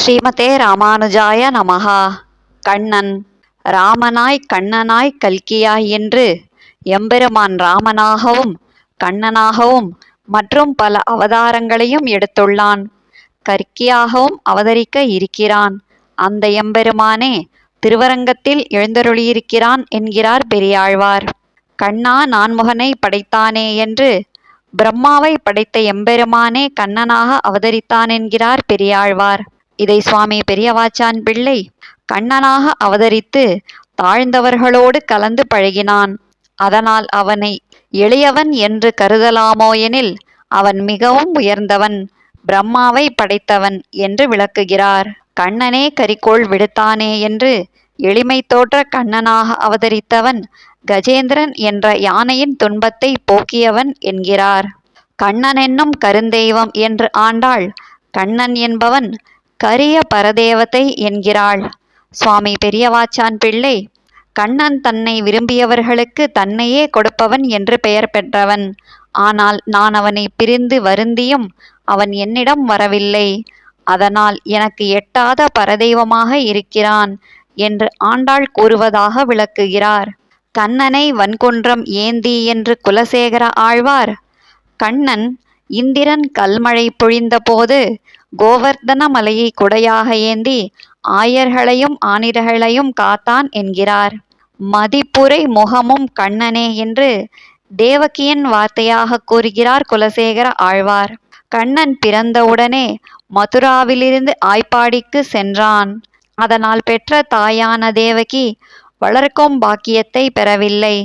ஸ்ரீமதே ராமானுஜாய நமஹா. கண்ணன் ராமனாய் கண்ணனாய் கல்கியாய் என்று எம்பெருமான் ராமனாகவும் கண்ணனாகவும் மற்றும் பல அவதாரங்களையும் எடுத்துள்ளான். கற்கியாகவும் அவதரிக்க இருக்கிறான். அந்த எம்பெருமானே திருவரங்கத்தில் எழுந்தருளியிருக்கிறான் என்கிறார் பெரியாழ்வார். கண்ணா நான்முகனை படைத்தானே என்று பிரம்மாவை படைத்த எம்பெருமானே கண்ணனாக அவதரித்தான் என்கிறார் பெரியாழ்வார். இதை சுவாமி பெரியவாச்சான் பிள்ளை கண்ணனாக அவதரித்து தாழ்ந்தவர்களோடு கலந்து பழகினான். அதனால் அவனை எளியவன் என்று கருதலாமோ எனில் அவன் மிகவும் உயர்ந்தவன், பிரம்மாவை படைத்தவன் என்று விளக்குகிறார். கண்ணனே கரிகோள் விடுத்தானே என்று எளிமை தோற்ற கண்ணனாக அவதரித்தவன் கஜேந்திரன் என்ற யானையின் துன்பத்தை போக்கியவன் என்கிறார். கண்ணன் என்னும் கருந்தெய்வம் என்று ஆண்டாள் கண்ணன் என்பவன் கரிய பரதேவதை என்கிறாள். சுவாமி பெரியவாச்சான் பிள்ளை கண்ணன் தன்னை விரும்பியவர்களுக்கு தன்னையே கொடுப்பவன் என்று பெயர் பெற்றவன். ஆனால் நான் அவனை பிரிந்து வருந்தியும் அவன் என்னிடம் வரவில்லை, அதனால் எனக்கு எட்டாத பரதெய்வமாக இருக்கிறான் என்று ஆண்டாள் கூறுவதாக விளக்குகிறார். கண்ணனை வன்குன்றம் ஏந்தி என்று குலசேகர ஆழ்வார் கண்ணன் இந்திரன் கல்மழை பொழிந்த போது கோவர்தன மலையை குடையாக ஏந்தி ஆயர்களையும் ஆனிரர்களையும் காத்தான் என்கிறார். மதிப்புரை முகமும் கண்ணனே என்று தேவகியின் வார்த்தையாக கூறுகிறார் குலசேகர ஆழ்வார். கண்ணன் பிறந்தவுடனே மதுராவிலிருந்து ஆய்ப்பாடிக்கு சென்றான். அதனால் பெற்ற தாயான தேவகி வளர்க்கும் பாக்கியத்தை பெறவில்லை.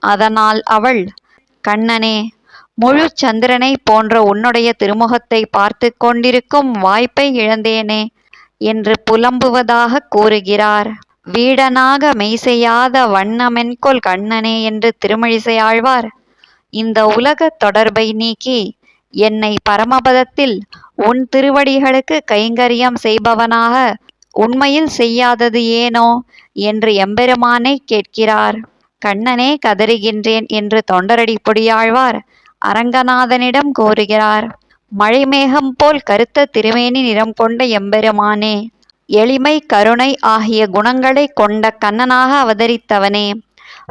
அதனால் அவள், கண்ணனே, முழு சந்திரனை போன்ற உன்னுடைய திருமுகத்தை பார்த்து கொண்டிருக்கும் வாய்ப்பை இழந்தேனே என்று புலம்புவதாக கூறுகிறார். வீடனாக மெய்செய்யாத வண்ணமென்கொல் கண்ணனே என்று திருமழிசையாழ்வார் இந்த உலக தொடர்பை நீக்கி என்னை பரமபதத்தில் உன் திருவடிகளுக்கு கைங்கரியம் செய்பவனாக உண்மையில் செய்யாதது ஏனோ என்று எம்பெருமானை கேட்கிறார். கண்ணனே கதறுகின்றேன் என்று தொண்டரடிப்பொடியாழ்வார் அரங்கநாதனிடம் கோருகிறார். மழைமேகம் போல் கருத்த திருமேனி நிறம் கொண்ட எம்பெருமானே, எளிமை கருணை ஆகிய குணங்களை கொண்ட கண்ணனாக அவதரித்தவனே,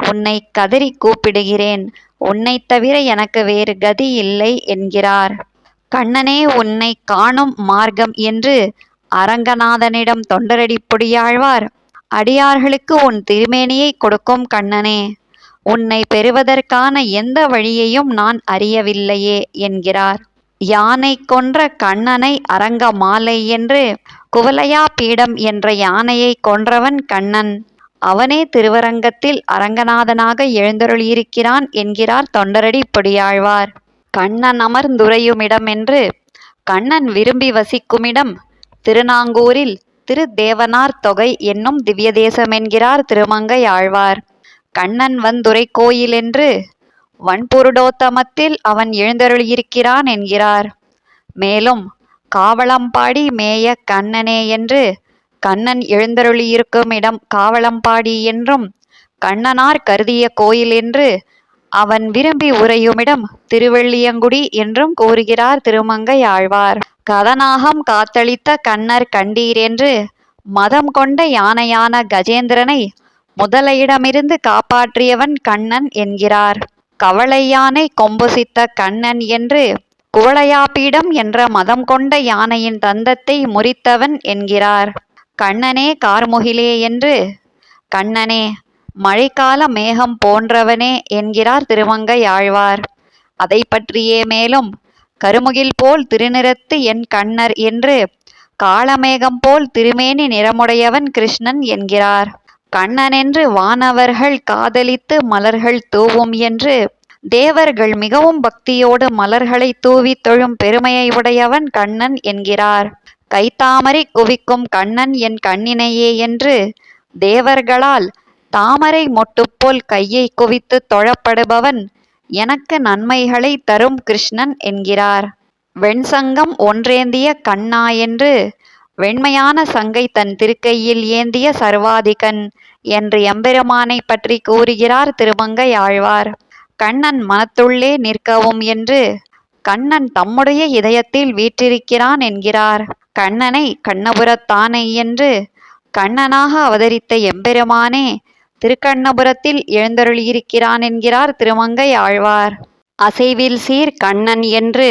உன்னை கதறி கூப்பிடுகிறேன், உன்னை தவிர எனக்கு வேறு கதி இல்லை என்கிறார். கண்ணனே உன்னை காணும் மார்க்கம் என்று அரங்கநாதனிடம் தொண்டரடிப்பொடியாழ்வார், அடியார்களுக்கு உன் திருமேனியை கொடுக்கும் கண்ணனே, உன்னை பெறுவதற்கான எந்த வழியையும் நான் அறியவில்லையே என்கிறார். யானை கொன்ற கண்ணனை அரங்க மாலை என்று குவலயா பீடம் என்ற யானையை கொன்றவன் கண்ணன். அவனே திருவரங்கத்தில் அரங்கநாதனாக எழுந்தருளியிருக்கிறான் என்கிறார் தொண்டரடிப்பொடியாழ்வார். கண்ணன் அமர்ந்துரையுமிடம் என்று கண்ணன் விரும்பி வசிக்குமிடம் திருநாங்கூரில் திருதேவனார் தொகை என்னும் திவ்ய தேசம் என்கிறார் திருமங்கை ஆழ்வார். கண்ணன் வந்துரை கோயில் என்று வன்புருடோத்தமத்தில் அவன் எழுந்தருளியிருக்கிறான் என்கிறார். மேலும் காவலம்பாடி மேய கண்ணனே என்று கண்ணன் எழுந்தருளியிருக்கும் இடம் காவலம்பாடி என்றும், கண்ணனார் கருதிய கோயில் என்று அவன் விரும்பி உறையுமிடம் திருவெள்ளியங்குடி என்றும் கூறுகிறார் திருமங்கை ஆழ்வார். கதநாகம் காத்தளித்த கண்ணர் கண்டீர் என்று மதம் கொண்ட யானையான கஜேந்திரனை முதலையிடமிருந்து காப்பாற்றியவன் கண்ணன் என்கிறார். கவளை யானை கொம்புசித்த கண்ணன் என்று குவளையாபீடம் என்ற மதம் கொண்ட யானையின் தந்தத்தை முறித்தவன் என்கிறார். கண்ணனே கார்முகிலே என்று கண்ணனே மழைக்கால மேகம் போன்றவனே என்கிறார் திருமங்கை ஆழ்வார். அதை பற்றியே மேலும் கருமுகில் போல் திருநிறத்து என் கண்ணர் என்று காளமேகம் போல் திருமேனி நிறமுடையவன் கிருஷ்ணன் என்கிறார். கண்ணனென்று வானவர்கள் காதலித்து மலர்கள் தூவும் என்று தேவர்கள் மிகவும் பக்தியோடு மலர்களை தூவி தொழும் பெருமையை உடையவன் கண்ணன் என்கிறார். கைத்தாமரை குவிக்கும் கண்ணன் என் கண்ணினையே என்று தேவர்களால் தாமரை மொட்டுப்போல் கையை குவித்து தொழப்படுபவன் எனக்கு நன்மைகளை தரும் கிருஷ்ணன் என்கிறார். வெண்சங்கம் ஒன்றேந்திய கண்ணா என்று வெண்மையான சங்கை தன் திருக்கையில் ஏந்திய சர்வாதிகன் என்று எம்பெருமானை பற்றி கூறுகிறார் திருமங்கை ஆழ்வார். கண்ணன் மனத்துள்ளே நிற்கவும் என்று கண்ணன் தம்முடைய இதயத்தில் வீற்றிருக்கிறான் என்கிறார். கண்ணனை கண்ணபுரத்தானை என்று கண்ணனாக அவதரித்த எம்பெருமானே திருக்கண்ணபுரத்தில் எழுந்தருளியிருக்கிறான் என்கிறார் திருமங்கை ஆழ்வார். அசைவில் சீர் கண்ணன் என்று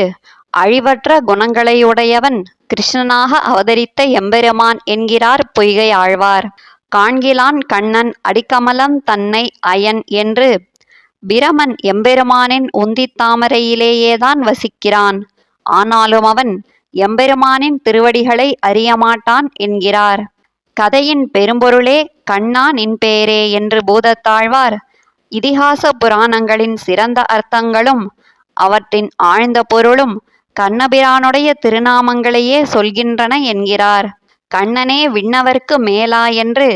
அழிவற்ற குணங்களையுடையவன் கிருஷ்ணனாக அவதரித்த எம்பெருமான் என்கிறார் பொய்கை ஆழ்வார். காண்கிலான் கண்ணன் அடிக்கமலம் தன்னை அயன் என்று பிரமன் எம்பெருமானின் உந்தித்தாமரையிலேயேதான் வசிக்கிறான். ஆனாலும் அவன் எம்பெருமானின் திருவடிகளை அறியமாட்டான் என்கிறார். கதையின் பெரும்பொருளே கண்ணா நின் பேரே என்று பூதத்தாழ்வார் இதிகாச புராணங்களின் சிறந்த அர்த்தங்களும் அவற்றின் ஆழ்ந்த பொருளும் கண்ணபிரானுடைய திருநாமங்களையே சொல்கின்றன என்கிறார். கண்ணனே விண்ணவர்க்கு மேலா என்று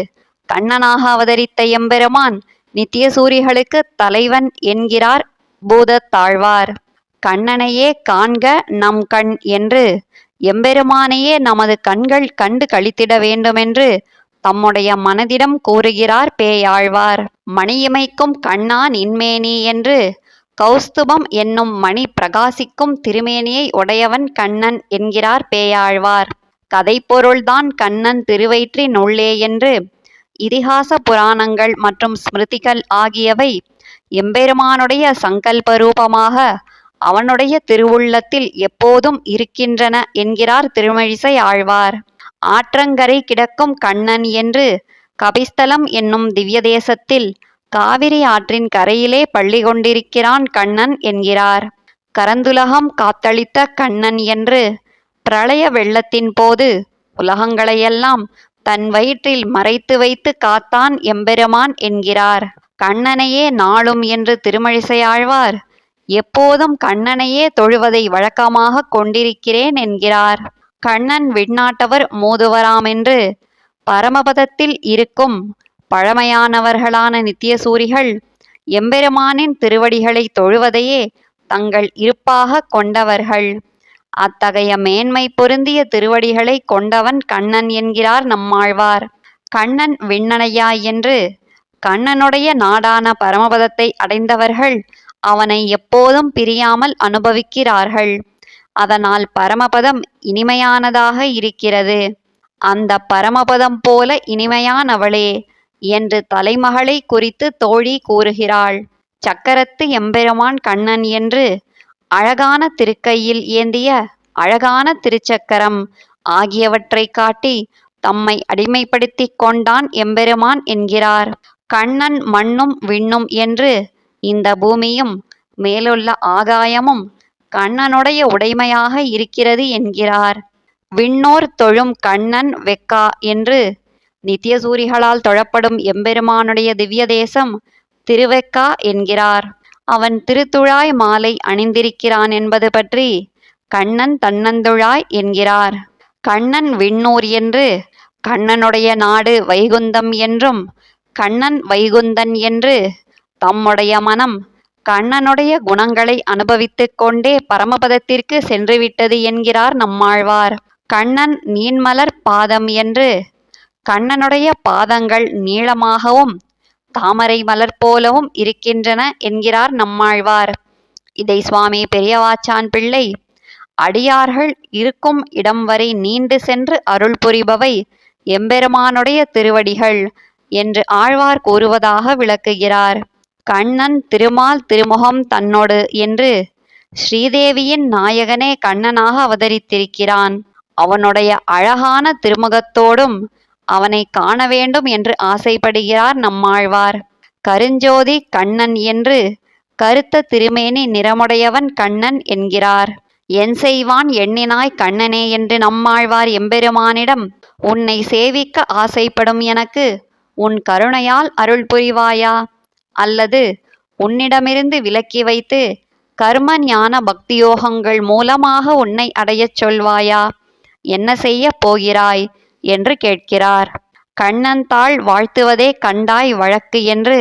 கண்ணனாக அவதரித்த எம்பெருமான் நித்தியசூரிகளுக்கு தலைவன் என்கிறார் பூதத்தாழ்வார். கண்ணனையே காண்க நம் கண் என்று எம்பெருமானையே நமது கண்கள் கண்டு களித்திட வேண்டுமென்று தம்முடைய மனதிடம் கூறுகிறார் பேயாழ்வார். மணியிமைக்கும் கண்ணா நின்மேனி என்று கௌஸ்துபம் என்னும் மணி பிரகாசிக்கும் திருமேனியை உடையவன் கண்ணன் என்கிறார் பேயாழ்வார். கதைப்பொருள்தான் கண்ணன் திருவயிற்றின் உள்ளே என்று இதிகாச புராணங்கள் மற்றும் ஸ்மிருதிகள் ஆகியவை எம்பெருமானுடைய சங்கல்ப ரூபமாக அவனுடைய திருவுள்ளத்தில் எப்போதும் இருக்கின்றன என்கிறார் திருமழிசை ஆழ்வார். ஆற்றங்கரை கிடக்கும் கண்ணன் என்று கபிஸ்தலம் என்னும் திவ்ய தேசத்தில் காவிரி ஆற்றின் கரையிலே பள்ளி கொண்டிருக்கிறான் கண்ணன் என்கிறார். கரந்துலகம் காத்தளித்த கண்ணன் என்று பிரளய வெள்ளத்தின் போது உலகங்களையெல்லாம் தன் வயிற்றில் மறைத்து வைத்து காத்தான் எம்பெருமான் என்கிறார். கண்ணனையே நாளும் என்று திருமழிசையாழ்வார் எப்போதும் கண்ணனையே தொழுவதை வழக்கமாக கொண்டிருக்கிறேன் என்கிறார். கண்ணன் விண்ணாட்டவர் மூதுவராமென்று பரமபதத்தில் இருக்கும் பழமையானவர்களான நித்தியசூரிகள் எம்பெருமானின் திருவடிகளை தொழுவதையே தங்கள் இருப்பாக கொண்டவர்கள். அத்தகைய மேன்மை பொருந்திய திருவடிகளை கொண்டவன் கண்ணன் என்கிறார் நம்மாழ்வார். கண்ணன் விண்ணனையாய் என்று கண்ணனுடைய நாடான பரமபதத்தை அடைந்தவர்கள் அவனை எப்போதும் பிரியாமல் அனுபவிக்கிறார்கள். அதனால் பரமபதம் இனிமையானதாக இருக்கிறது. அந்த பரமபதம் போல இனிமையானவளே என்று தலைமகளை குறித்து தோழி கூறுகிறாள். சக்கரத்து எம்பெருமான் கண்ணன் என்று அழகான திருக்கையில் ஏந்திய அழகான திருச்சக்கரம் ஆகியவற்றை காட்டி தம்மை அடிமைப்படுத்தி கொண்டான் எம்பெருமான் என்கிறார். கண்ணன் மண்ணும் விண்ணும் என்று இந்த பூமியும் மேலுள்ள ஆகாயமும் கண்ணனுடைய உடைமையாக இருக்கிறது என்கிறார். விண்ணோர் தொழும் கண்ணன் வெக்கா என்று நித்தியசூரிகளால் தொழப்படும் எம்பெருமானுடைய திவ்ய தேசம் திருவெக்கா என்கிறார். அவன் திருத்துழாய் மாலை அணிந்திருக்கிறான் என்பது பற்றி கண்ணன் தன்னந்துழாய் என்கிறார். கண்ணன் விண்ணூர் என்று கண்ணனுடைய நாடு வைகுந்தம் என்றும் கண்ணன் வைகுந்தன் என்று தம்முடைய மனம் கண்ணனுடைய குணங்களை அனுபவித்து கொண்டே பரமபதத்திற்கு சென்றுவிட்டது என்கிறார் நம்மாழ்வார். கண்ணன் நீன்மலர் பாதம் என்று கண்ணனுடைய பாதங்கள் நீளமாகவும் தாமரை மலர் போலவும் இருக்கின்றன என்கிறார் நம்மாழ்வார். இதை சுவாமி பெரியவாச்சான் பிள்ளை அடியார்கள் இருக்கும் இடம் வரை நீண்டு சென்று அருள் புரிபவை எம்பெருமானுடைய திருவடிகள் என்று ஆழ்வார் கூறுவதாக விளக்குகிறார். கண்ணன் திருமால் திருமுகம் தன்னோடு என்று ஸ்ரீதேவியின் நாயகனே கண்ணனாக அவதரித்திருக்கிறான். அவனுடைய அழகான திருமுகத்தோடும் அவனை காண வேண்டும் என்று ஆசைப்படுகிறார் நம்மாழ்வார். கருஞ்சோதி கண்ணன் என்று கருத்த திருமேனி நிறமுடையவன் கண்ணன் என்கிறார். என் செய்வான் எண்ணினாய் கண்ணனே என்று நம்மாழ்வார் எம்பெருமானிடம் உன்னை சேவிக்க ஆசைப்படும் எனக்கு உன் கருணையால் அருள் புரிவாயா, அல்லது உன்னிடமிருந்து விலக்கி வைத்து கர்ம ஞான பக்தியோகங்கள் மூலமாக உன்னை அடையச் சொல்வாயா, என்ன செய்ய போகிறாய் என்று கேட்கிறார். கண்ணன் தாள் வாழ்த்துவதே கண்டாய் வழக்கு என்று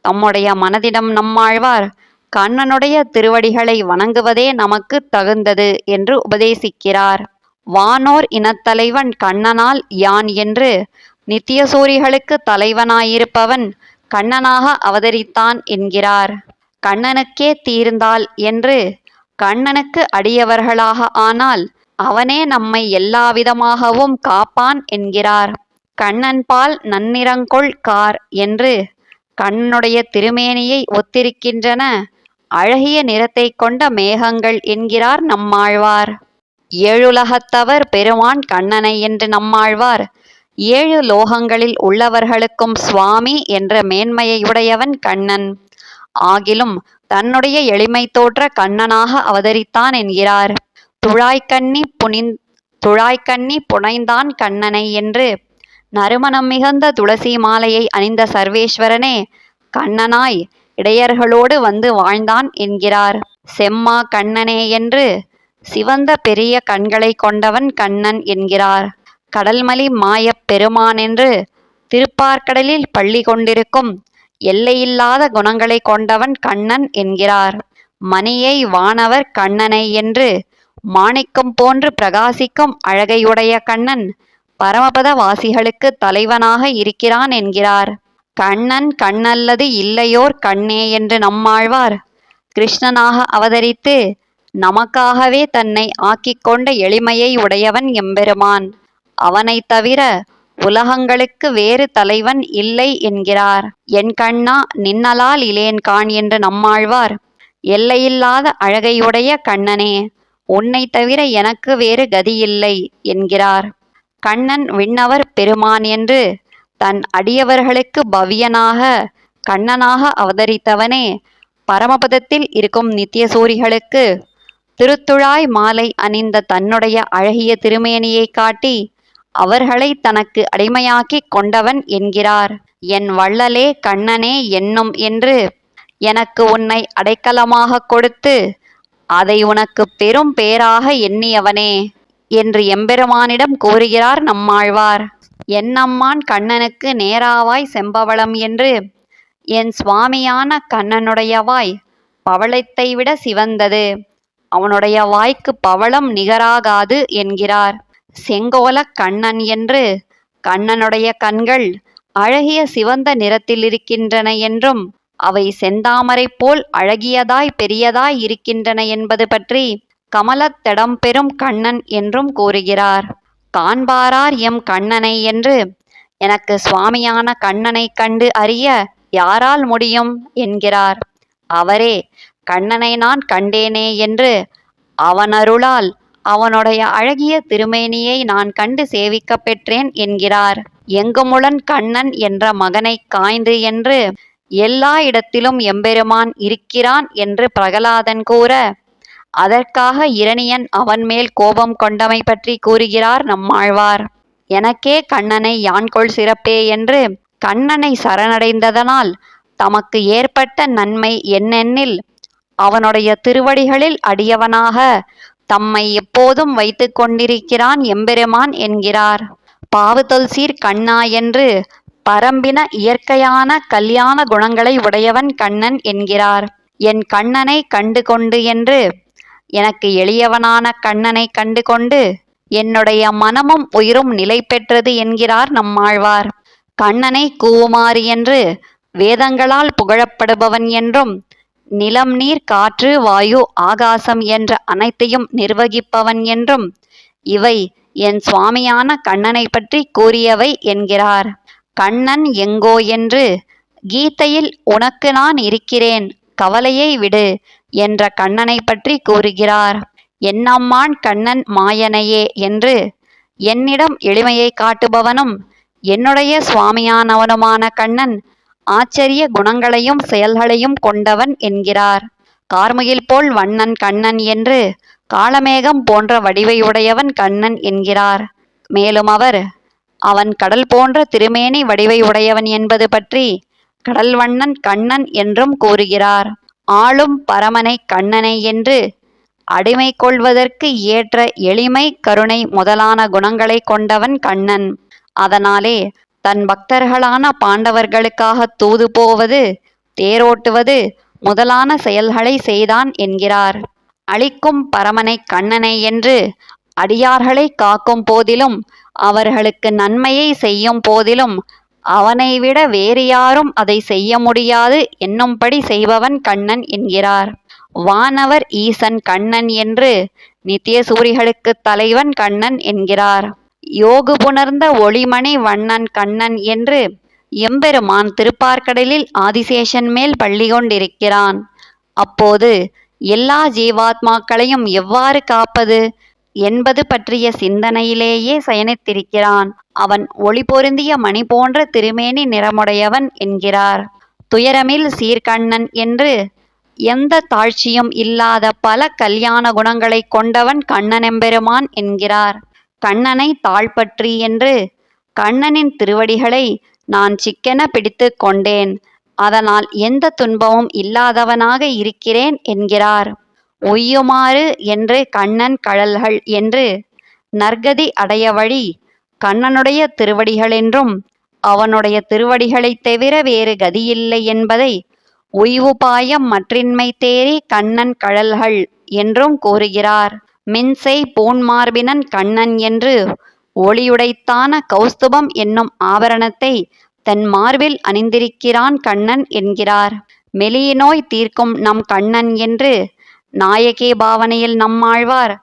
தம்முடைய மனதிடம் நம்மாழ்வார் கண்ணனுடைய திருவடிகளை வணங்குவதே நமக்கு தகுந்தது என்று உபதேசிக்கிறார். வானோர் இனத்தலைவன் கண்ணனால் யான் என்று நித்தியசூரிகளுக்கு தலைவனாயிருப்பவன் கண்ணனாக அவதரித்தான் என்கிறார். கண்ணனுக்கே தீர்ந்தாள் என்று கண்ணனுக்கு அடியவர்களாக ஆனால் அவனே நம்மை எல்லாவிதமாகவும் காப்பான் என்கிறார். கண்ணன் பால் நன்னிறங்கொள் கார் என்று கண்ணனுடைய திருமேனியை ஒத்திருக்கின்றன அழகிய நிறத்தை கொண்ட மேகங்கள் என்கிறார் நம்மாழ்வார். ஏழுலகத்தவர் பெருமான் கண்ணனை என்று நம்மாழ்வார் 7 லோகங்களில் உள்ளவர்களுக்கும் சுவாமி என்ற மேன்மையுடையவன் கண்ணன். ஆகிலும் தன்னுடைய எளிமை தோற்ற கண்ணனாக அவதரித்தான் என்கிறார். துழாய்க்கண்ணி புனைந்தான் கண்ணனை என்று நறுமணம் மிகுந்த துளசி மாலையை அணிந்த சர்வேஸ்வரனே கண்ணனாய் இடையர்களோடு வந்து வாழ்ந்தான் என்கிறார். செம்மா கண்ணனே என்று சிவந்த பெரிய கண்களை கொண்டவன் கண்ணன் என்கிறார். கடல்மலி மாயப் பெருமான் என்று திருப்பார்க்கடலில் பள்ளி கொண்டிருக்கும் எல்லையில்லாத குணங்களை கொண்டவன் கண்ணன் என்கிறார். மணியை வானவர் கண்ணனை என்று மாணிக்கம் போன்று பிரகாசிக்கும் அழகையுடைய கண்ணன் பரமபத வாசிகளுக்கு தலைவனாக இருக்கிறான் என்கிறார். கண்ணன் கண்ணல்லது இல்லையோர் கண்ணே என்று நம்மாழ்வார் கிருஷ்ணனாக அவதரித்து நமக்காகவே தன்னை ஆக்கிக் கொண்ட எளிமையை உடையவன் எம்பெருமான். அவனைத் தவிர உலகங்களுக்கு வேறு தலைவன் இல்லை என்கிறார். என் கண்ணா நின்னலால் இலேன் காண் என்று நம்மாழ்வார் எல்லையில்லாத அழகையுடைய கண்ணனே உன்னை தவிர எனக்கு வேறு கதியில்லை என்கிறார். கண்ணன் விண்ணவர் பெருமான் என்று தன் அடியவர்களுக்கு பவ்யனாக கண்ணனாக அவதரித்தவனே பரமபதத்தில் இருக்கும் நித்தியசூரிகளுக்கு திருத்துழாய் மாலை அணிந்த தன்னுடைய அழகிய திருமேனியை காட்டி அவர்களை தனக்கு அடிமையாக்கிக் கொண்டவன் என்கிறார். என் வள்ளலே கண்ணனே என்னும் என்று எனக்கு உன்னை அடைக்கலமாக கொடுத்து அதை உனக்கு பெரும் பேராக எண்ணியவனே என்று எம்பெருமானிடம் கூறுகிறார் நம்மாழ்வார். என்னம்மான் கண்ணனுக்கு நேராவாய் செம்பவளம் என்று என் சுவாமியான கண்ணனுடைய வாய் பவளத்தை விட சிவந்தது. அவனுடைய வாய்க்கு பவளம் நிகராகாது என்கிறார். செங்கோலக் கண்ணன் என்று கண்ணனுடைய கண்கள் அழகிய சிவந்த நிறத்திலிருக்கின்றன என்றும் அவை செந்தாமரை போல் அழகியதாய் பெரியதாய் இருக்கின்றன என்பது பற்றி கமலத்தெடம் பெறும் கண்ணன் என்றும் கூறுகிறார். காண்பாரார் எம் கண்ணனை என்று எனக்கு சுவாமியான கண்ணனை கண்டு அறிய யாரால் முடியும் என்கிறார். அவரே கண்ணனை நான் கண்டேனே என்று அவனருளால் அவனுடைய அழகிய திருமேனியை நான் கண்டு சேவிக்க பெற்றேன் என்கிறார். எங்குமுளன் கண்ணன் என்ற மகனை காய்ந்து என்று எல்லா இடத்திலும் எம்பெருமான் இருக்கிறான் என்று பிரகலாதன் கூற அதற்காக இரணியன் அவன் மேல் கோபம் கொண்டமை பற்றி கூறுகிறார் நம்மாழ்வார். எனக்கே கண்ணனை யான்கொள் சிறப்பே என்று கண்ணனை சரணடைந்ததனால் தமக்கு ஏற்பட்ட நன்மை என்னென்னில் அவனுடைய திருவடிகளில் அடியவனாக தம்மை எப்போதும் வைத்து கொண்டிருக்கிறான் எம்பெருமான் என்கிறார். பாவுதொல்சீர் கண்ணா என்று பரம்பின இயற்கையான கல்யாண குணங்களை உடையவன் கண்ணன் என்கிறார். என் கண்ணனை கண்டு கொண்டு என்று எனக்கு எளியவனான கண்ணனை கண்டு கொண்டு என்னுடைய மனமும் உயிரும் நிலை பெற்றது என்கிறார் நம்மாழ்வார். கண்ணனை கூவுமாறு என்று வேதங்களால் புகழப்படுபவன் என்றும் நிலம் நீர் காற்று வாயு ஆகாசம் என்ற அனைத்தையும் நிர்வகிப்பவன் என்றும் இவை என் சுவாமியான கண்ணனை பற்றி கூறியவை என்கிறார். கண்ணன் எங்கோ என்று கீதையில் உனக்கு நான் இருக்கிறேன் கவலையை விடு என்ற கண்ணனை பற்றி கூறுகிறார். என்னம்மான் கண்ணன் மாயனையே என்று என்னிடம் எளிமையை காட்டுபவனும் என்னுடைய சுவாமியானவனுமான கண்ணன் ஆச்சரிய குணங்களையும் செயல்களையும் கொண்டவன் என்கிறார். கார்முகில் போல் வண்ணன் கண்ணன் என்று காளமேகம் போன்ற வடிவையுடையவன் கண்ணன் என்கிறார். மேலும் அவன் கடல் போன்ற திருமேனி வடிவையுடையவன் என்பது பற்றி கடல் வண்ணன் கண்ணன் என்றும் கூறுகிறார். ஆளும் பரமனை கண்ணனை என்று அடிமை கொள்வதற்கு ஏற்ற எளிமை கருணை முதலான குணங்களை கொண்டவன் கண்ணன். அதனாலே தன் பக்தர்களான பாண்டவர்களுக்காக தூது போவது தேரோட்டுவது முதலான செயல்களை செய்தான் என்கிறார். அளிக்கும் பரமனை கண்ணனை என்று அடியார்களை காக்கும் போதிலும் அவர்களுக்கு நன்மையை செய்யும் போதிலும் அவனை விட வேறு யாரும் அதை செய்ய முடியாது என்னும்படி செய்பவன் கண்ணன் என்கிறார். வானவர் ஈசன் கண்ணன் என்று நித்திய சூரிகளுக்குத் தலைவன் கண்ணன் என்கிறார். யோகு புணர்ந்த ஒளிமணி வண்ணன் கண்ணன் என்று எம்பெருமான் திருப்பார்க்கடலில் ஆதிசேஷன் மேல் பள்ளி கொண்டிருக்கிறான். அப்போது எல்லா ஜீவாத்மாக்களையும் எவ்வாறு காப்பது என்பது பற்றிய சிந்தனையிலேயே சயனித்திருக்கிறான். அவன் ஒளி பொருந்திய மணி போன்ற திருமேனி நிறமுடையவன் என்கிறார். துயரமில் சீர்கண்ணன் என்று எந்த தாழ்ச்சியும் இல்லாத பல கல்யாண குணங்களைக் கொண்டவன் கண்ணனெம்பெருமான் என்கிறார். கண்ணனை தாழ்பற்றி என்று கண்ணனின் திருவடிகளை நான் சிக்கென பிடித்து கொண்டேன், அதனால் எந்த துன்பமும் இல்லாதவனாக இருக்கிறேன் என்கிறார். உய்யுமாறு என்று கண்ணன் கழல்கள் என்று நற்கதி அடைய வழி கண்ணனுடைய திருவடிகளென்றும் அவனுடைய திருவடிகளைத் தவிர வேறு கதியில்லை என்பதை உய்வுபாயம் மற்றின்மை தேறி கண்ணன் கழல்கள் என்றும் கூறுகிறார். மின்செய் பூண்மார்பினன் கண்ணன் என்று ஒளியுடைத்தான கௌஸ்துபம் என்னும் ஆபரணத்தை தன் மார்பில் அணிந்திருக்கிறான் கண்ணன் என்கிறார். மெலியினோய் தீர்க்கும் நம் கண்ணன் என்று நாயகி பாவனையில் நம்மாழ்வார்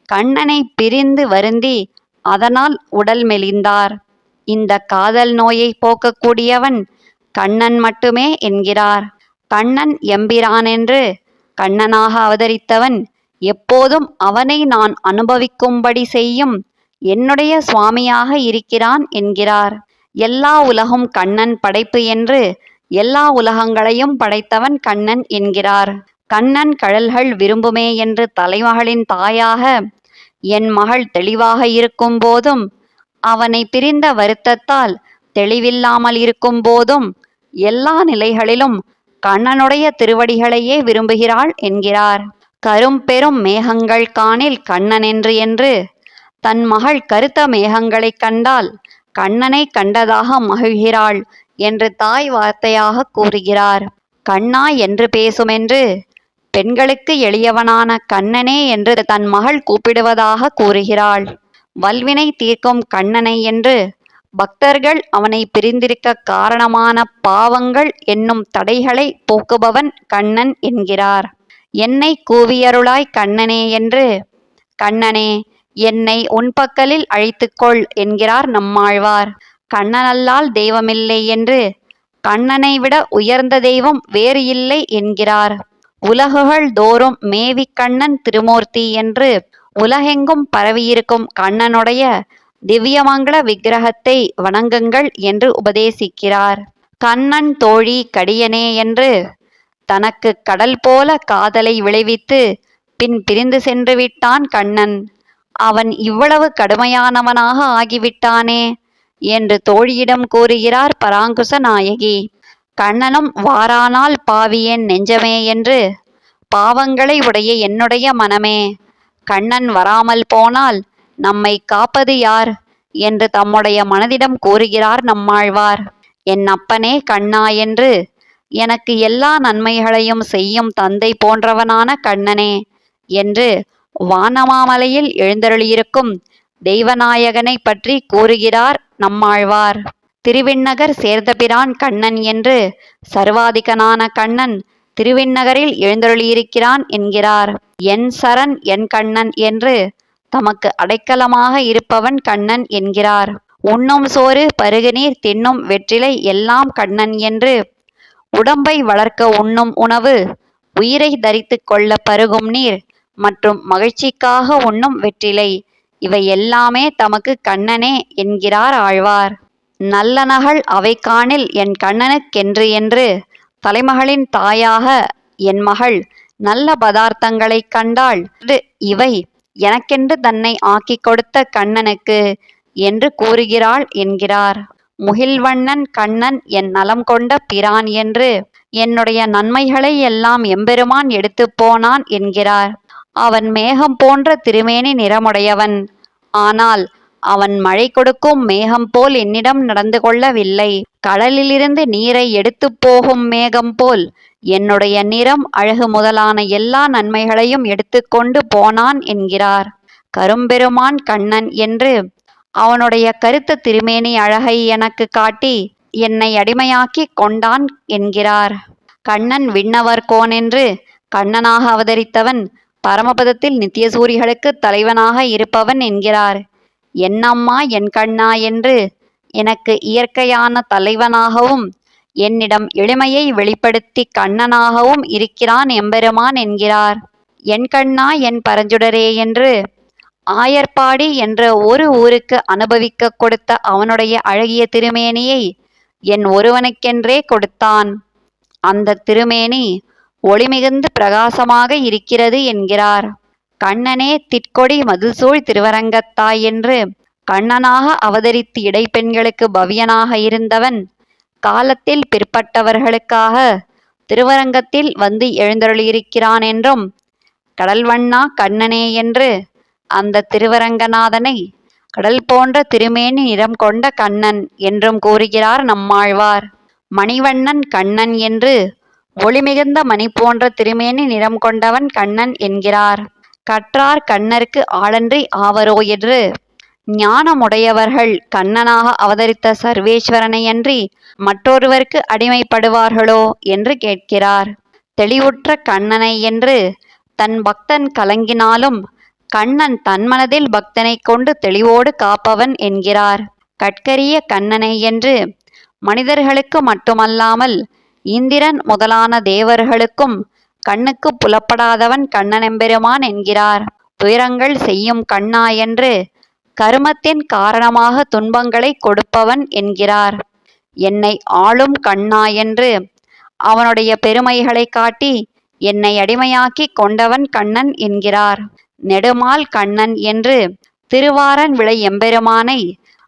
கண்ணனை பிரிந்து வருந்தி அதனால் உடல் மெலிந்தார். இந்த காதல் நோயை போக்கக்கூடியவன் கண்ணன் மட்டுமே என்கிறார். கண்ணன் எம்பிரான் என்று கண்ணனாக அவதரித்தவன் எப்போதும் அவனை நான் அனுபவிக்கும்படி செய்யும் என்னுடைய சுவாமியாக இருக்கிறான் என்கிறார். எல்லா உலகும் கண்ணன் படைப்பு என்று எல்லா உலகங்களையும் படைத்தவன் கண்ணன் என்கிறார். கண்ணன் கழல்கள் விரும்புமே என்று தலைமகளின் தாயாக என் மகள் தெளிவாக இருக்கும் போதும் அவனை பிரிந்த வருத்தத்தால் தெளிவில்லாமல் இருக்கும் போதும் எல்லா நிலைகளிலும் கண்ணனுடைய திருவடிகளையே விரும்புகிறாள் என்கிறார். கரும்பெரும் மேகங்கள் காணில் கண்ணன் என்று தன் மகள் கருத்த மேகங்களைக் கண்டால் கண்ணனை கண்டதாக மகிழ்கிறாள் என்று தாய் வார்த்தையாக கூறுகிறார். கண்ணா என்று பேசுமென்று பெண்களுக்கு எளியவனான கண்ணனே என்று தன் மகள் கூப்பிடுவதாக கூறுகிறாள். வல்வினை தீர்க்கும் கண்ணனை என்று பக்தர்கள் அவனை பிரிந்திருக்க காரணமான பாவங்கள் என்னும் தடைகளை போக்குபவன் கண்ணன் என்கிறார். என்னை கூவியருளாய் கண்ணனே என்று கண்ணனே என்னை உன்பக்கலில் அழைத்துக்கொள் என்கிறார் நம்மாழ்வார். கண்ணனல்லால் தெய்வமில்லை என்று கண்ணனை விட உயர்ந்த தெய்வம் வேறு இல்லை என்கிறார். உலகுகள் தோறும் மேவி கண்ணன் திருமூர்த்தி என்று உலகெங்கும் பரவியிருக்கும் கண்ணனுடைய திவ்யமங்கள விக்கிரகத்தை வணங்குங்கள் என்று உபதேசிக்கிறார். கண்ணன் தோழி கடியனே என்று தனக்கு கடல் போல காதலை விளைவித்து பின் பிரிந்து சென்று விட்டான் கண்ணன். அவன் இவ்வளவு கடுமையானவனாக ஆகிவிட்டானே என்று தோழியிடம் கூறுகிறார் பராங்குச நாயகி. கண்ணனும் வாரானால் பாவியேன் நெஞ்சமே என்று பாவங்களை உடைய என்னுடைய மனமே, கண்ணன் வராமல் போனால் நம்மை காப்பது யார் என்று தம்முடைய மனதிடம் கூறுகிறார் நம்மாழ்வார். என் அப்பனே கண்ணா என்று எனக்கு எல்லா நன்மைகளையும் செய்யும் தந்தை போன்றவனான கண்ணனே என்று வானமாமலையில் எழுந்தருளியிருக்கும் தெய்வநாயகனை பற்றி கூறுகிறார் நம்மாழ்வார். திருவிண்ணகர் சேர்ந்தபிரான் கண்ணன் என்று சர்வாதிகனான கண்ணன் திருவிண்ணகரில் எழுந்தருளியிருக்கிறான் என்கிறார். என் சரண் என் கண்ணன் என்று தமக்கு அடைக்கலமாக இருப்பவன் கண்ணன் என்கிறார். உண்ணும் சோறு பருகுநீர் தின்னும் வெற்றிலை எல்லாம் கண்ணன் என்று உடம்பை வளர்க்க உண்ணும் உணவு, உயிரை தரித்து கொள்ள பருகும் நீர் மற்றும் மகிழ்ச்சிக்காக உண்ணும் வெற்றிலை இவை எல்லாமே தமக்கு கண்ணனே என்கிறார் ஆழ்வார். நல்லனகள் அவை காணில் என் கண்ணனுக்கென்று என்று தலைமகளின் தாயாக என் மகள் நல்ல பதார்த்தங்களைக் கண்டாள், இவை எனக்கென்று தன்னை ஆக்கி கொடுத்த கண்ணனுக்கு என்று கூறுகிறாள் என்கிறார். முகில்வண்ணன் கண்ணன் என் நலம் கொண்ட பிரான் என்று என்னுடைய நன்மைகளை எல்லாம் எம்பெருமான் எடுத்து போனான் என்கிறார். அவன் மேகம் போன்ற திருமேனி நிறமுடையவன், ஆனால் அவன் மழை கொடுக்கும் மேகம் போல் என்னிடம் நடந்து கொள்ளவில்லை. கடலிலிருந்து நீரை எடுத்து போகும் மேகம் போல் என்னுடைய நிறம் அழகு முதலான எல்லா நன்மைகளையும் எடுத்துக்கொண்டு போனான் என்கிறார். கரும்பெருமான் கண்ணன் என்று அவனுடைய கருத்த திருமேனி அழகை எனக்கு காட்டி என்னை அடிமையாக்கி கொண்டான் என்கிறார். கண்ணன் விண்ணவர் கோன் என்று கண்ணனாக அவதரித்தவன் பரமபதத்தில் நித்தியசூரிகளுக்கு தலைவனாக இருப்பவன் என்கிறார். என்னம்மா என் கண்ணா என்று எனக்கு இயற்கையான தலைவனாகவும் என்னிடம் எளிமையை வெளிப்படுத்தி கண்ணனாகவும் இருக்கிறான் எம்பெருமான் என்கிறார். என் கண்ணா என் பரஞ்சுடரே என்று ஆயர்பாடி என்ற ஒரு ஊருக்கு அனுபவிக்க கொடுத்த அவனுடைய அழகிய திருமேனியை என் ஒருவனுக்கென்றே கொடுத்தான். அந்த திருமேனி ஒளிமிகுந்து பிரகாசமாக இருக்கிறது என்கிறார். கண்ணனே திட்கொடி மதில்சூழ் திருவரங்கத்தாய் என்று கண்ணனாக அவதரித்து இடைப்பெண்களுக்கு பவ்யனாக இருந்தவன் காலத்தில் பிற்பட்டவர்களுக்காக திருவரங்கத்தில் வந்து எழுந்தருளியிருக்கிறான் என்றும், கடல்வண்ணா கண்ணனே என்று அந்த திருவரங்கநாதனை கடல் போன்ற திருமேனி நிறம் கொண்ட கண்ணன் என்றும் கூறுகிறார் நம்மாழ்வார். மணிவண்ணன் கண்ணன் என்று ஒளிமிகுந்த மணி போன்ற திருமேனி நிறம் கொண்டவன் கண்ணன் என்கிறார். கற்றார் கண்ணருக்கு ஆளன்றி ஆவரோ என்று ஞானமுடையவர்கள் கண்ணனாக அவதரித்த சர்வேஸ்வரனையன்றி மற்றொருவருக்கு அடிமைப்படுவார்களோ என்று கேட்கிறார். தெளிவுற்ற கண்ணனை என்று தன் பக்தன் கலங்கினாலும் கண்ணன் தன்மனதில் பக்தனை கொண்டு தெளிவோடு காப்பவன் என்கிறார். கட்கரிய கண்ணனை என்று மனிதர்களுக்கு மட்டுமல்லாமல் இந்திரன் முதலான தேவர்களுக்கும் கண்ணுக்கு புலப்படாதவன் கண்ணனெம்பெருமான் என்கிறார். துயரங்கள் செய்யும் கண்ணா என்று கருமத்தின் காரணமாக துன்பங்களை கொடுப்பவன் என்கிறார். என்னை ஆளும் கண்ணா என்று அவனுடைய பெருமைகளை காட்டி என்னை அடிமையாக்கி கொண்டவன் கண்ணன் என்கிறார். நெடுமால் கண்ணன் என்று திருவாரன் விளை எம்பெருமானை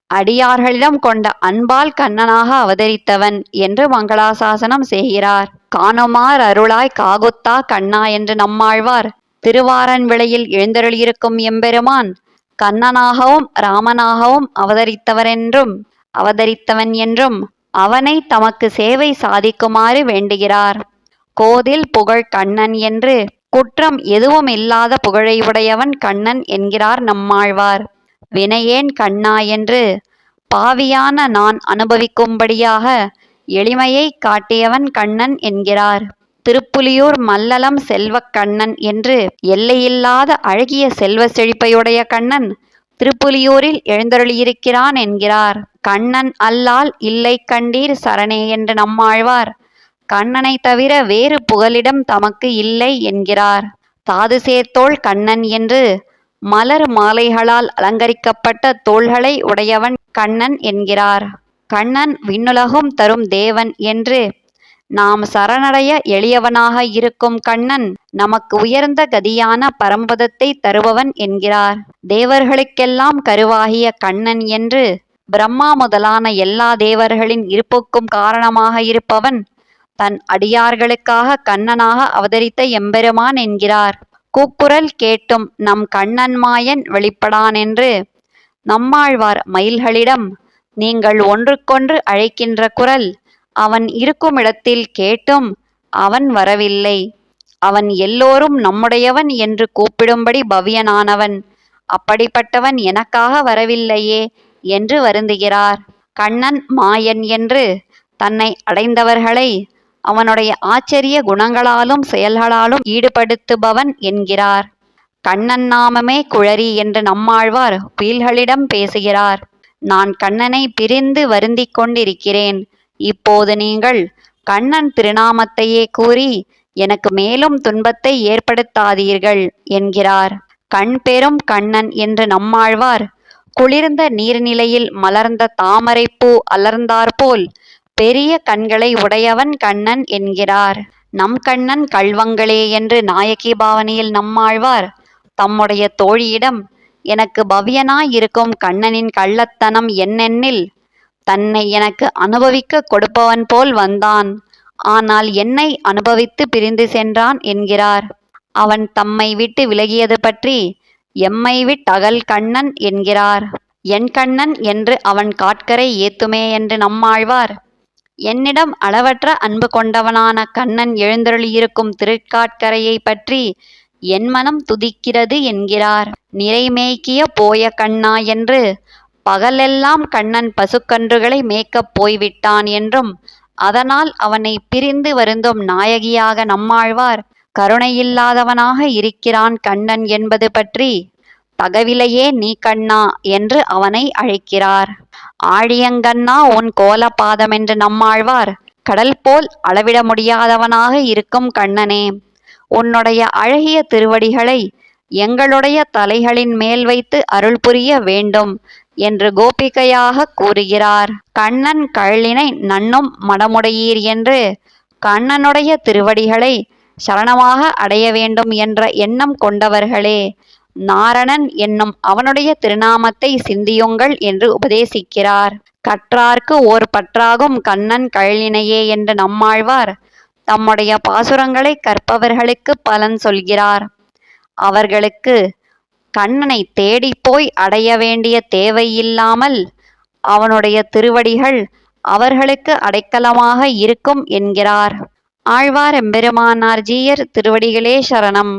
அடியார்களிடம் கொண்ட அன்பால் கண்ணனாக அவதரித்தவன் என்று மங்களாசாசனம் செய்கிறார். காணுமார் அருளாய் காகுத்தா கண்ணா என்று நம்மாழ்வார் திருவாரன் விளையில் எழுந்தருளியிருக்கும் எம்பெருமான் கண்ணனாகவும் ராமனாகவும் அவதரித்தவன் என்றும் அவனை தமக்கு சேவை சாதிக்குமாறு வேண்டுகிறார். கோதில் புகழ் கண்ணன் என்று குற்றம் எதுவும் இல்லாத புகழை உடையவன் கண்ணன் என்கிறார் நம்மாழ்வார். வினையேன் கண்ணா என்று பாவியான நான் அனுபவிக்கும்படியாக எளிமையை காட்டியவன் கண்ணன் என்கிறார். திருப்புலியூர் மல்லலம் செல்வக் கண்ணன் என்று எல்லையில்லாத அழகிய செல்வ செழிப்பையுடைய கண்ணன் திருப்புலியூரில் எழுந்தருளியிருக்கிறான் என்கிறார். கண்ணன் அல்லால் இல்லை கண்டீர் சரணே என்று நம்மாழ்வார் கண்ணனை தவிர வேறு புகலிடம் தமக்கு இல்லை என்கிறார். தாது சேர்த்தோள் கண்ணன் என்று மலர் மாலைகளால் அலங்கரிக்கப்பட்ட தோள்களை உடையவன் கண்ணன் என்கிறார். கண்ணன் விண்ணுலகும் தரும் தேவன் என்று நாம் சரணடைய எளியவனாக இருக்கும் கண்ணன் நமக்கு உயர்ந்த கதியான பரம்பதத்தை தருபவன் என்கிறார். தேவர்களுக்கெல்லாம் கருவாகிய கண்ணன் என்று பிரம்மா முதலான எல்லா தேவர்களின் இருப்புக்கும் காரணமாக இருப்பவன் தன் அடியார்களுக்காக கண்ணனாக அவதரித்த எம்பெருமான் என்கிறார். கூக்குரல் கேட்டும் நம் கண்ணன் மாயன் வெளிப்படான் என்று நம்மாழ்வார் மயில்களிடம் நீங்கள் ஒன்றுக்கொன்று அழைக்கின்ற குரல் அவன் இருக்குமிடத்தில் கேட்டும் அவன் வரவில்லை. அவன் எல்லோரும் நம்முடையவன் என்று கூப்பிடும்படி பவ்யனானவன். அப்படிப்பட்டவன் எனக்காக வரவில்லையே என்று வருந்துகிறார். கண்ணன் மாயன் என்று தன்னை அடைந்தவர்களை அவனுடைய ஆச்சரிய குணங்களாலும் செயல்களாலும் ஈடுபடுத்துபவன் என்கிறார். கண்ணன் நாமமே குழறி என்று நம்மாழ்வார் குயில்களிடம் பேசுகிறார். நான் கண்ணனை பிரிந்து வருந்திக் கொண்டிருக்கிறேன். இப்போது நீங்கள் கண்ணன் திருநாமத்தையே கூறி எனக்கு மேலும் துன்பத்தை ஏற்படுத்தாதீர்கள் என்கிறார். கண் பெரும் கண்ணன் என்று நம்மாழ்வார் குளிர்ந்த நீர்நிலையில் மலர்ந்த தாமரைப்பூ அலர்ந்தாற்போல் பெரிய கண்களை உடையவன் கண்ணன் என்கிறார். நம் கண்ணன் கள்வங்களே என்று நாயகி பாவனையில் நம்மாழ்வார் தம்முடைய தோழியிடம் எனக்கு பவ்யனாயிருக்கும் கண்ணனின் கள்ளத்தனம் என்னென்னில் தன்னை எனக்கு அனுபவிக்க கொடுப்பவன் போல் வந்தான். ஆனால் என்னை அனுபவித்து பிரிந்து சென்றான் என்கிறார். அவன் தம்மை விட்டு விலகியது பற்றி எம்மை விட்டகல் கண்ணன் என்கிறார். என் கண்ணன் என்று அவன் காட்கரை ஏத்துமே என்று நம்மாழ்வார் என்னிடம் அளவற்ற அன்பு கொண்டவனான கண்ணன் எழுந்தருளியிருக்கும் திருக்காட்கரையை பற்றி என் மனம் துதிக்கிறது என்கிறார். நிறைமேய்க்கிய போய கண்ணா என்று பகலெல்லாம் கண்ணன் பசுக்கன்றுகளை மேய்க்கப் போய்விட்டான் என்றும் அதனால் அவனை பிரிந்து வருந்தும் நாயகியாக நம்மாழ்வார் கருணையில்லாதவனாக இருக்கிறான் கண்ணன் என்பது பற்றி தகவிலையே நீ கண்ணா என்று அவனை அழைக்கிறார். ஆழியங்கண்ணா உன் கோலபாதமென்று நம்மாழ்வார் கடல் போல் அளவிட முடியாதவனாக இருக்கும் கண்ணனே, உன்னுடைய அழகிய திருவடிகளை எங்களுடைய தலைகளின் மேல் வைத்து அருள் புரிய வேண்டும் என்று கோபிகையாக கூறுகிறார். கண்ணன் கழலினை நன்னும் மடமுடையீர் என்று கண்ணனுடைய திருவடிகளை சரணமாக அடைய வேண்டும் என்ற எண்ணம் கொண்டவர்களே, நாரணன் என்னும் அவனுடைய திருநாமத்தை சிந்தியுங்கள் என்று உபதேசிக்கிறார். கற்றார்க்கு ஓர் பற்றாகும் கண்ணன் கழலினையே என்று நம்மாழ்வார் தம்முடைய பாசுரங்களை கற்பவர்களுக்கு பலன் சொல்கிறார். அவர்களுக்கு கண்ணனை தேடிப்போய் அடைய வேண்டிய தேவையில்லாமல் அவனுடைய திருவடிகள் அவர்களுக்கு அடைக்கலமாக இருக்கும் என்கிறார். ஆழ்வார் எம்பெருமானார் ஜீயர் திருவடிகளே சரணம்.